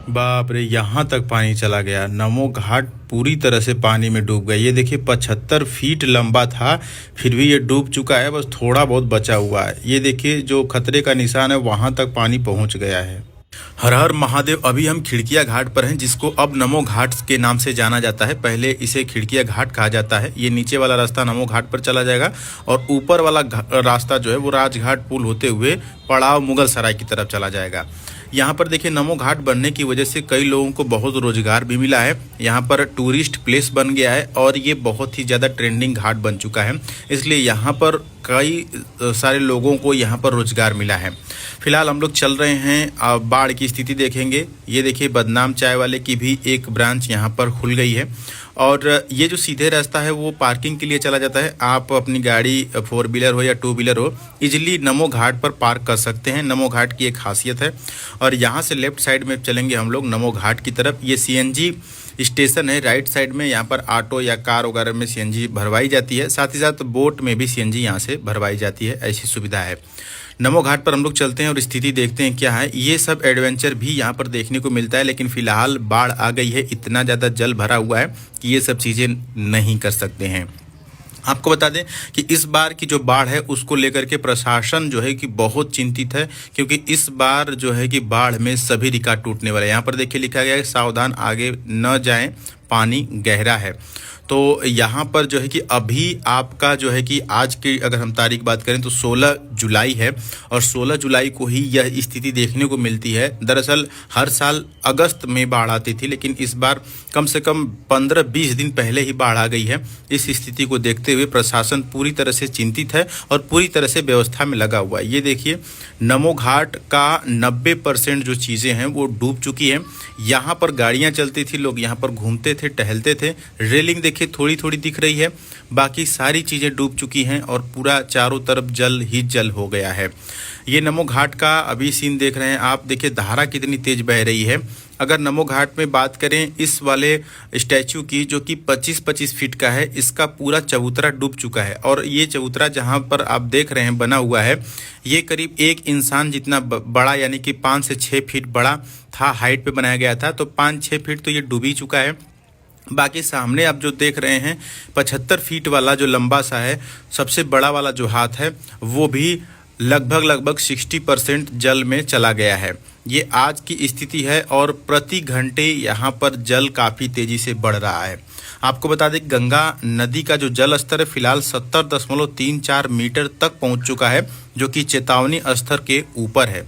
बाप रे, यहाँ तक पानी चला गया। नमो घाट पूरी तरह से पानी में डूब गया। ये देखिए 75 फीट लंबा था, फिर भी ये डूब चुका है, बस थोड़ा बहुत बचा हुआ है। ये देखिए जो खतरे का निशान है वहां तक पानी पहुंच गया है। हर हर महादेव। अभी हम खिड़किया घाट पर हैं, जिसको अब नमो घाट के नाम से जाना जाता है। पहले इसे खिड़किया घाट कहा जाता है। ये नीचे वाला रास्ता नमो घाट पर चला जाएगा और ऊपर वाला रास्ता जो है वो राजघाट पुल होते हुए पड़ाव मुगल सराय की तरफ चला जाएगा। यहाँ पर देखिए नमो घाट बनने की वजह से कई लोगों को बहुत रोजगार भी मिला है। यहाँ पर टूरिस्ट प्लेस बन गया है और ये बहुत ही ज़्यादा ट्रेंडिंग घाट बन चुका है, इसलिए यहाँ पर कई सारे लोगों को यहाँ पर रोजगार मिला है। फिलहाल हम लोग चल रहे हैं, बाढ़ की स्थिति देखेंगे। ये देखिए बदनाम चाय वाले की भी एक ब्रांच यहाँ पर खुल गई है और ये जो सीधे रास्ता है वो पार्किंग के लिए चला जाता है। आप अपनी गाड़ी 4 व्हीलर हो या 2 व्हीलर हो, इजीली नमो घाट पर पार्क कर सकते हैं। नमो घाट की एक खासियत है। और यहाँ से लेफ्ट साइड में चलेंगे हम लोग नमो घाट की तरफ। ये सीएनजी स्टेशन है राइट साइड में। यहाँ पर ऑटो या कार वगैरह में सीएनजी भरवाई जाती है, साथ ही साथ बोट में भी सीएनजी यहाँ से भरवाई जाती है, ऐसी सुविधा है। नमो घाट पर हम लोग चलते हैं और स्थिति देखते हैं क्या है। ये सब एडवेंचर भी यहाँ पर देखने को मिलता है, लेकिन फिलहाल बाढ़ आ गई है, इतना ज़्यादा जल भरा हुआ है कि ये सब चीज़ें नहीं कर सकते हैं। आपको बता दें कि इस बार की जो बाढ़ है उसको लेकर के प्रशासन जो है कि बहुत चिंतित है, क्योंकि इस बार जो है कि बाढ़ में सभी रिकॉर्ड टूटने वाले हैं। यहाँ पर देखिए लिखा गया है सावधान आगे न जाएं, पानी गहरा है। तो यहाँ पर जो है कि अभी आपका जो है कि आज की अगर हम तारीख बात करें तो 16 जुलाई है और 16 जुलाई को ही यह स्थिति देखने को मिलती है। दरअसल हर साल अगस्त में बाढ़ आती थी, लेकिन इस बार कम से कम 15-20 दिन पहले ही बाढ़ आ गई है। इस स्थिति को देखते हुए प्रशासन पूरी तरह से चिंतित है और पूरी तरह से व्यवस्था में लगा हुआ है। ये देखिए नमो घाट का 90% जो चीज़ें हैं वो डूब चुकी हैं। यहाँ पर गाड़ियाँ चलती थी, लोग यहाँ पर घूमते थे, टहलते थे। रेलिंग देखिए थोड़ी थोड़ी दिख रही है, बाकी सारी चीज़ें डूब चुकी हैं और पूरा चारों तरफ जल ही जल हो गया है। ये नमो घाट का अभी सीन देख रहे हैं आप। देखिए धारा कितनी तेज बह रही है। अगर नमो घाट में बात करें इस वाले स्टैचू की जो कि 25-25 फीट का है, इसका पूरा चबूतरा डूब चुका है। और ये चबूतरा जहां पर आप देख रहे हैं बना हुआ है, ये करीब एक इंसान जितना बड़ा, यानी कि 5 से 6 फीट बड़ा था, हाइट पे बनाया गया था। तो 5-6 फीट तो ये डूब ही चुका है। बाकी सामने आप जो देख रहे हैं 75 फीट वाला जो लंबा सा है, सबसे बड़ा वाला जो हाथ है, वो भी लगभग 60% जल में चला गया है। ये आज की स्थिति है और प्रति घंटे यहाँ पर जल काफ़ी तेज़ी से बढ़ रहा है। आपको बता दें गंगा नदी का जो जल स्तर है फिलहाल 70.34 मीटर तक पहुँच चुका है, जो कि चेतावनी स्तर के ऊपर है।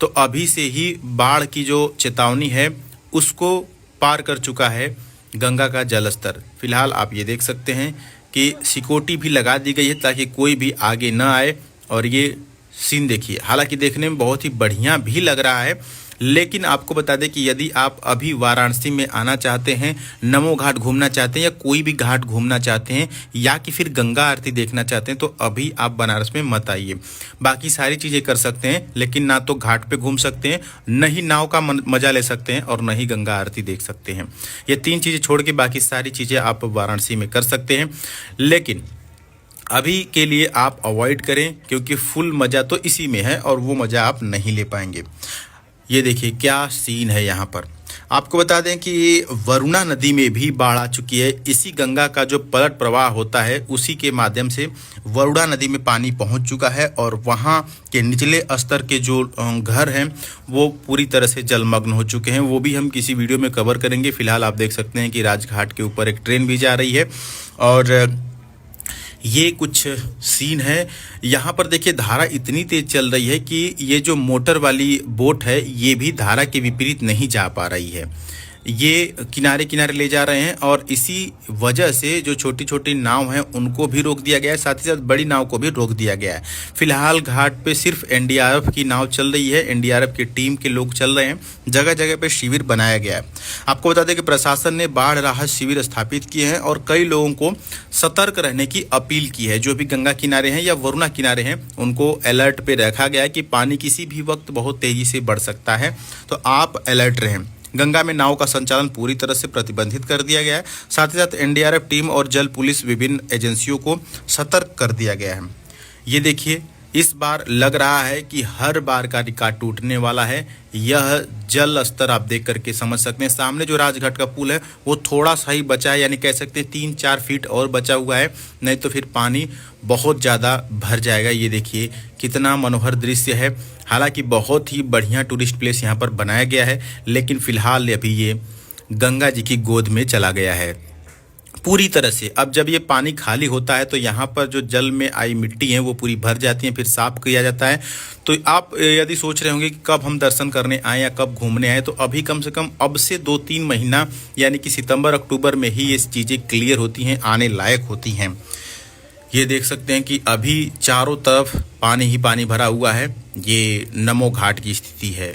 तो अभी से ही बाढ़ की जो चेतावनी है उसको पार कर चुका है गंगा का जल स्तर। फिलहाल आप ये देख सकते हैं कि सिक्योरिटी भी लगा दी गई है ताकि कोई भी आगे न आए। और ये सीन देखिए, हालांकि देखने में बहुत ही बढ़िया भी लग रहा है, लेकिन आपको बता दें कि यदि आप अभी वाराणसी में आना चाहते हैं, नमो घाट घूमना चाहते हैं या कोई भी घाट घूमना चाहते हैं या कि फिर गंगा आरती देखना चाहते हैं, तो अभी आप बनारस में मत आइए। बाकी सारी चीज़ें कर सकते हैं, लेकिन ना तो घाट पे घूम सकते हैं, न ही नाव का मजा ले सकते हैं और न ही गंगा आरती देख सकते हैं। ये 3 चीज़ें छोड़ के बाकी सारी चीज़ें आप वाराणसी में कर सकते हैं, लेकिन अभी के लिए आप अवॉइड करें, क्योंकि फुल मज़ा तो इसी में है और वो मज़ा आप नहीं ले पाएंगे। ये देखिए क्या सीन है यहाँ पर। आपको बता दें कि वरुणा नदी में भी बाढ़ आ चुकी है। इसी गंगा का जो पलट प्रवाह होता है उसी के माध्यम से वरुणा नदी में पानी पहुंच चुका है और वहां के निचले स्तर के जो घर हैं वो पूरी तरह से जलमग्न हो चुके हैं। वो भी हम किसी वीडियो में कवर करेंगे। फिलहाल आप देख सकते हैं कि राजघाट के ऊपर एक ट्रेन भी जा रही है और ये कुछ सीन है। यहाँ पर देखिए धारा इतनी तेज चल रही है कि ये जो मोटर वाली बोट है ये भी धारा के विपरीत नहीं जा पा रही है। ये किनारे किनारे ले जा रहे हैं और इसी वजह से जो छोटी छोटी नाव हैं उनको भी रोक दिया गया है, साथ ही साथ बड़ी नाव को भी रोक दिया गया है। फिलहाल घाट पे सिर्फ एनडीआरएफ की नाव चल रही है, एनडीआरएफ की टीम के लोग चल रहे हैं। जगह जगह पे शिविर बनाया गया है। आपको बता दें कि प्रशासन ने बाढ़ राहत शिविर स्थापित किए हैं और कई लोगों को सतर्क रहने की अपील की है। जो भी गंगा किनारे हैं या वरुणा किनारे हैं उनको अलर्ट पे रखा गया है कि पानी किसी भी वक्त बहुत तेजी से बढ़ सकता है, तो आप अलर्ट रहें। गंगा में नाव का संचालन पूरी तरह से प्रतिबंधित कर दिया गया है। साथ ही साथ एनडीआरएफ टीम और जल पुलिस विभिन्न एजेंसियों को सतर्क कर दिया गया है। ये देखिए इस बार लग रहा है कि हर बार का रिकॉर्ड टूटने वाला है। यह जल स्तर आप देख करके समझ सकते हैं। सामने जो राजघाट का पुल है वो थोड़ा सा ही बचा है, यानी कह सकते हैं 3-4 फीट और बचा हुआ है, नहीं तो फिर पानी बहुत ज़्यादा भर जाएगा। ये देखिए कितना मनोहर दृश्य है। हालांकि बहुत ही बढ़िया टूरिस्ट प्लेस यहाँ पर बनाया गया है, लेकिन फिलहाल अभी ये गंगा जी की गोद में चला गया है पूरी तरह से। अब जब ये पानी खाली होता है तो यहाँ पर जो जल में आई मिट्टी है वो पूरी भर जाती है, फिर साफ किया जाता है। तो आप यदि सोच रहे होंगे कि कब हम दर्शन करने आए या कब घूमने आए, तो अभी कम से कम अब से 2-3 महीना यानी कि सितंबर अक्टूबर में ही ये चीज़ें क्लियर होती हैं, आने लायक होती हैं। ये देख सकते हैं कि अभी चारों तरफ पानी ही पानी भरा हुआ है। ये नमो घाट की स्थिति है।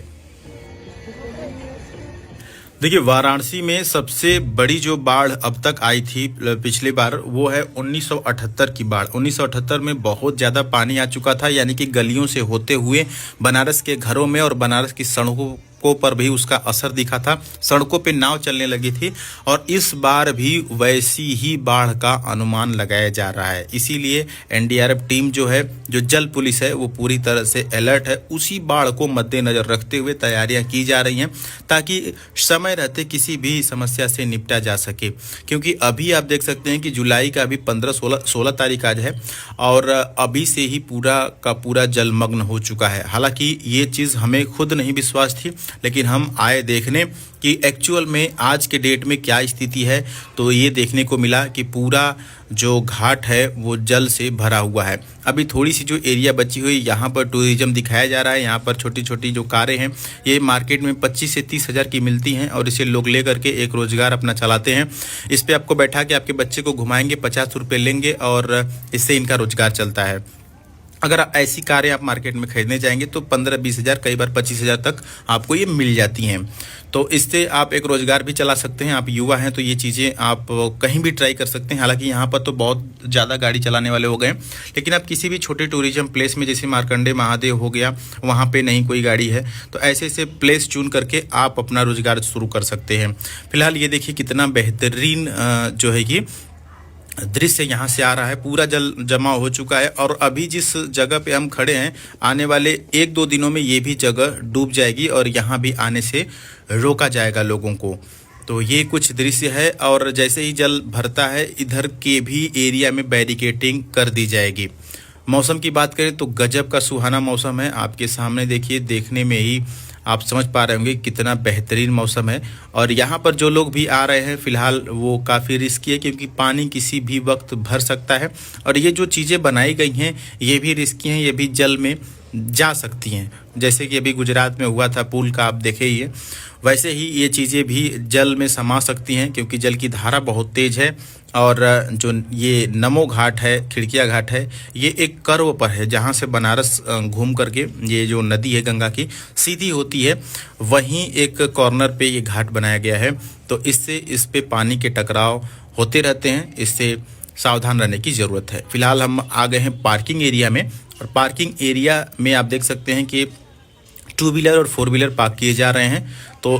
देखिए वाराणसी में सबसे बड़ी जो बाढ़ अब तक आई थी पिछली बार, वो है 1978 की बाढ़। 1978 में बहुत ज़्यादा पानी आ चुका था, यानी कि गलियों से होते हुए बनारस के घरों में और बनारस की सड़कों पर भी उसका असर दिखा था। सड़कों पे नाव चलने लगी थी और इस बार भी वैसी ही बाढ़ का अनुमान लगाया जा रहा है। इसीलिए एनडीआरएफ टीम जो है, जो जल पुलिस है, वो पूरी तरह से अलर्ट है। उसी बाढ़ को मद्देनजर रखते हुए तैयारियां की जा रही हैं ताकि समय रहते किसी भी समस्या से निपटा जा सके। क्योंकि अभी आप देख सकते हैं कि जुलाई का अभी 15-16 तारीख आज है और अभी से ही पूरा का पूरा जलमग्न हो चुका है। हालांकि ये चीज़ हमें खुद नहीं विश्वास थी, लेकिन हम आए देखने कि एक्चुअल में आज के डेट में क्या स्थिति है, तो ये देखने को मिला कि पूरा जो घाट है वो जल से भरा हुआ है। अभी थोड़ी सी जो एरिया बची हुई, यहाँ पर टूरिज्म दिखाया जा रहा है। यहाँ पर छोटी छोटी जो कारें हैं ये मार्केट में 25 से 30 हज़ार की मिलती हैं और इसे लोग ले करके एक रोज़गार अपना चलाते हैं। इस पर आपको बैठा के आपके बच्चे को घुमाएंगे, 50 रुपये लेंगे और इससे इनका रोजगार चलता है। अगर ऐसी कारें आप मार्केट में खरीदने जाएंगे तो 15-20 हज़ार, कई बार 25 हज़ार तक आपको ये मिल जाती हैं। तो इससे आप एक रोज़गार भी चला सकते हैं। आप युवा हैं तो ये चीज़ें आप कहीं भी ट्राई कर सकते हैं। हालांकि यहाँ पर तो बहुत ज़्यादा गाड़ी चलाने वाले हो गए, लेकिन आप किसी भी छोटे टूरिज्म प्लेस में, जैसे मार्कंडे महादेव हो गया, वहाँ पे नहीं कोई गाड़ी है, तो ऐसे ऐसे प्लेस चुन करके आप अपना रोज़गार शुरू कर सकते हैं। फिलहाल ये देखिए कितना बेहतरीन जो है कि दृश्य यहाँ से आ रहा है। पूरा जल जमा हो चुका है और अभी जिस जगह पे हम खड़े हैं, आने वाले 1-2 दिनों में ये भी जगह डूब जाएगी और यहाँ भी आने से रोका जाएगा लोगों को। तो ये कुछ दृश्य है और जैसे ही जल भरता है इधर के भी एरिया में बैरिकेडिंग कर दी जाएगी। मौसम की बात करें तो गजब का सुहाना मौसम है। आपके सामने देखिए, देखने में ही आप समझ पा रहे होंगे कितना बेहतरीन मौसम है। और यहाँ पर जो लोग भी आ रहे हैं फिलहाल वो काफ़ी रिस्की है, क्योंकि पानी किसी भी वक्त भर सकता है और ये जो चीज़ें बनाई गई हैं ये भी रिस्की हैं, ये भी जल में जा सकती हैं। जैसे कि अभी गुजरात में हुआ था पुल का, आप देखे ही है, वैसे ही ये चीज़ें भी जल में समा सकती हैं, क्योंकि जल की धारा बहुत तेज़ है। और जो ये नमो घाट है, खिड़किया घाट है, ये एक कर्व पर है जहाँ से बनारस घूम करके ये जो नदी है गंगा की सीधी होती है, वहीं एक कॉर्नर पे ये घाट बनाया गया है। तो इससे इस पे पानी के टकराव होते रहते हैं, इससे सावधान रहने की ज़रूरत है। फिलहाल हम आ गए हैं पार्किंग एरिया में और पार्किंग एरिया में आप देख सकते हैं कि 2 व्हीलर और 4 व्हीलर पार्क किए जा रहे हैं। तो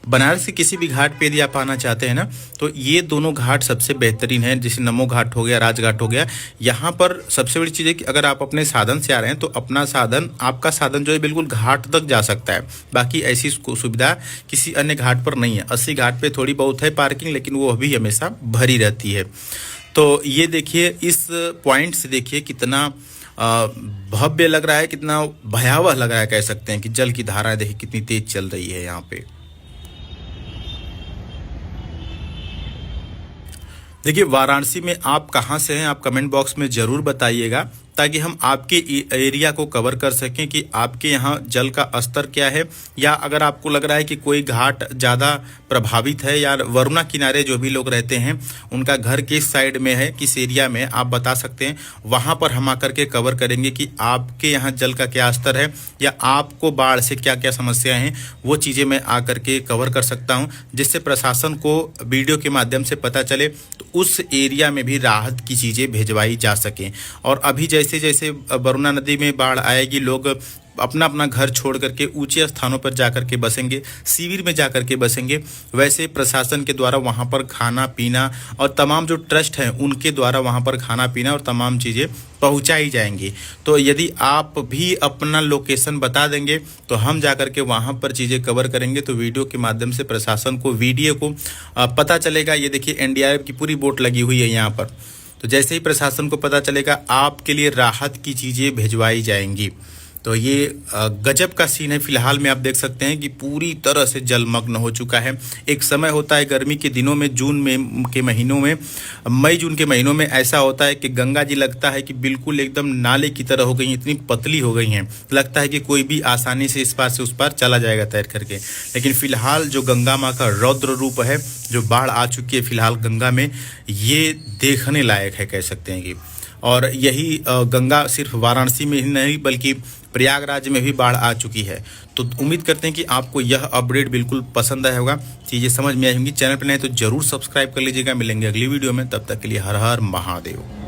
बनारस के किसी भी घाट पे यदि आप आना चाहते हैं ना, तो ये दोनों घाट सबसे बेहतरीन है। जैसे नमो घाट हो गया, राजघाट हो गया, यहाँ पर सबसे बड़ी चीज़ है कि अगर आप अपने साधन से आ रहे हैं तो अपना साधन, आपका साधन जो है बिल्कुल घाट तक जा सकता है। बाकी ऐसी सुविधा किसी अन्य घाट पर नहीं है। 80 घाट पे थोड़ी बहुत है पार्किंग, लेकिन वो अभी हमेशा भरी रहती है। तो ये देखिए, इस पॉइंट से देखिए कितना भव्य लग रहा है, कितना भयावह लग रहा है, कह सकते हैं कि जल की धारा देखिए कितनी तेज चल रही है यहाँ पे। देखिए वाराणसी में आप कहाँ से हैं, आप कमेंट बॉक्स में ज़रूर बताइएगा, ताकि हम आपके एरिया को कवर कर सकें कि आपके यहाँ जल का स्तर क्या है। या अगर आपको लग रहा है कि कोई घाट ज़्यादा प्रभावित है या वरुणा किनारे जो भी लोग रहते हैं उनका घर किस साइड में है, किस एरिया में, आप बता सकते हैं। वहाँ पर हम आकर के कवर करेंगे कि आपके यहाँ जल का क्या स्तर है या आपको बाढ़ से क्या क्या समस्याएं हैं, वो चीज़ें मैं आकर के कवर कर सकता हूँ, जिससे प्रशासन को वीडियो के माध्यम से पता चले तो उस एरिया में भी राहत की चीज़ें भिजवाई जा सकें। और अभी जैसे जैसे वरुणा नदी में बाढ़ आएगी, लोग अपना अपना घर छोड़ करके ऊंचे स्थानों पर जाकर के बसेंगे, शिविर में जाकर के बसेंगे, वैसे प्रशासन के द्वारा वहाँ पर खाना पीना और तमाम जो ट्रस्ट हैं उनके द्वारा वहाँ पर खाना पीना और तमाम चीज़ें पहुँचाई जाएंगी। तो यदि आप भी अपना लोकेशन बता देंगे तो हम जाकर के वहाँ पर चीज़ें कवर करेंगे। तो वीडियो के माध्यम से प्रशासन को, वीडियो को पता चलेगा। ये देखिए एनडीआरएफ की पूरी बोट लगी हुई है यहाँ पर। तो जैसे ही प्रशासन को पता चलेगा आपके लिए राहत की चीज़ें भिजवाई जाएंगी। तो ये गजब का सीन है। फिलहाल में आप देख सकते हैं कि पूरी तरह से जलमग्न हो चुका है। एक समय होता है गर्मी के दिनों में, जून में के महीनों में, मई जून के महीनों में ऐसा होता है कि गंगा जी लगता है कि बिल्कुल एकदम नाले की तरह हो गई, इतनी पतली हो गई हैं, लगता है कि कोई भी आसानी से इस पार से उस पार चला जाएगा तैर करके। लेकिन फिलहाल जो गंगा माँ का रौद्र रूप है, जो बाढ़ आ चुकी है फिलहाल गंगा में, ये देखने लायक है, कह सकते हैं कि। और यही गंगा सिर्फ वाराणसी में ही नहीं बल्कि प्रयागराज में भी बाढ़ आ चुकी है। तो उम्मीद करते हैं कि आपको यह अपडेट बिल्कुल पसंद आया होगा, चीज़ें समझ में आई होंगी। चैनल पर नए तो जरूर सब्सक्राइब कर लीजिएगा। मिलेंगे अगली वीडियो में, तब तक के लिए हर हर महादेव।